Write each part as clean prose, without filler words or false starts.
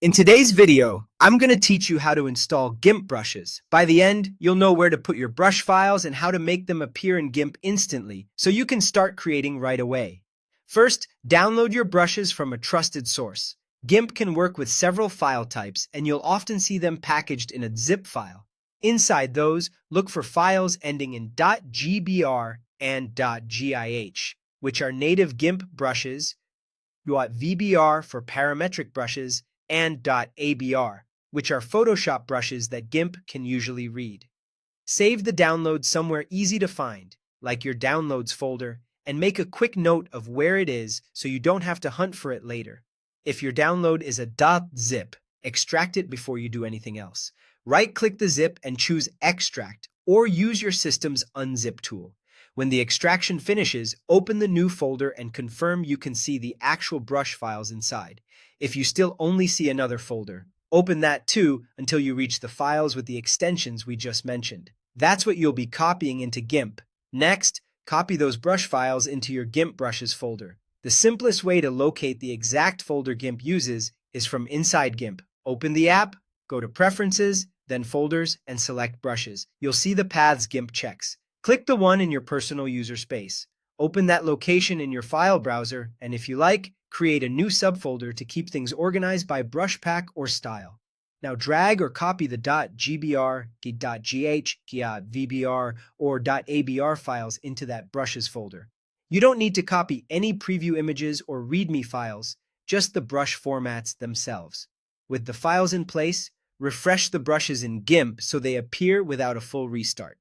In today's video, I'm going to teach you how to install GIMP brushes. By the end, you'll know where to put your brush files and how to make them appear in GIMP instantly so you can start creating right away. First, download your brushes from a trusted source. GIMP can work with several file types, and you'll often see them packaged in a zip file. Inside those, look for files ending in .gbr and .gih, which are native GIMP brushes. You want VBR for parametric brushes, and .abr, which are Photoshop brushes that GIMP can usually read. Save the download somewhere easy to find, like your Downloads folder, and make a quick note of where it is so you don't have to hunt for it later. If your download is a .zip, extract it before you do anything else. Right-click the zip and choose Extract, or use your system's Unzip tool. When the extraction finishes, open the new folder and confirm you can see the actual brush files inside. If you still only see another folder, open that too until you reach the files with the extensions we just mentioned. That's what you'll be copying into GIMP. Next, copy those brush files into your GIMP Brushes folder. The simplest way to locate the exact folder GIMP uses is from inside GIMP. Open the app, go to Preferences, then Folders, and select Brushes. You'll see the paths GIMP checks. Click the one in your personal user space. Open that location in your file browser, and if you like, create a new subfolder to keep things organized by brush pack or style. Now drag or copy the .gbr, .gh, .vbr, or .abr files into that brushes folder. You don't need to copy any preview images or README files, just the brush formats themselves. With the files in place, refresh the brushes in GIMP so they appear without a full restart.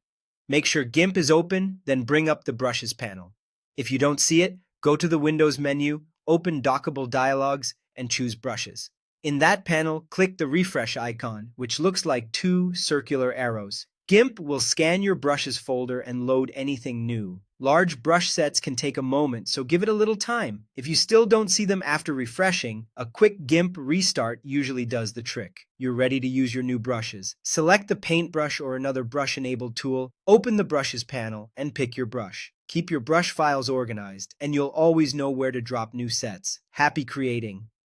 Make sure GIMP is open, then bring up the Brushes panel. If you don't see it, go to the Windows menu, open Dockable Dialogs, and choose Brushes. In that panel, click the refresh icon, which looks like two circular arrows. GIMP will scan your brushes folder and load anything new. Large brush sets can take a moment, so give it a little time. If you still don't see them after refreshing, a quick GIMP restart usually does the trick. You're ready to use your new brushes. Select the paintbrush or another brush-enabled tool, open the Brushes panel, and pick your brush. Keep your brush files organized, and you'll always know where to drop new sets. Happy creating!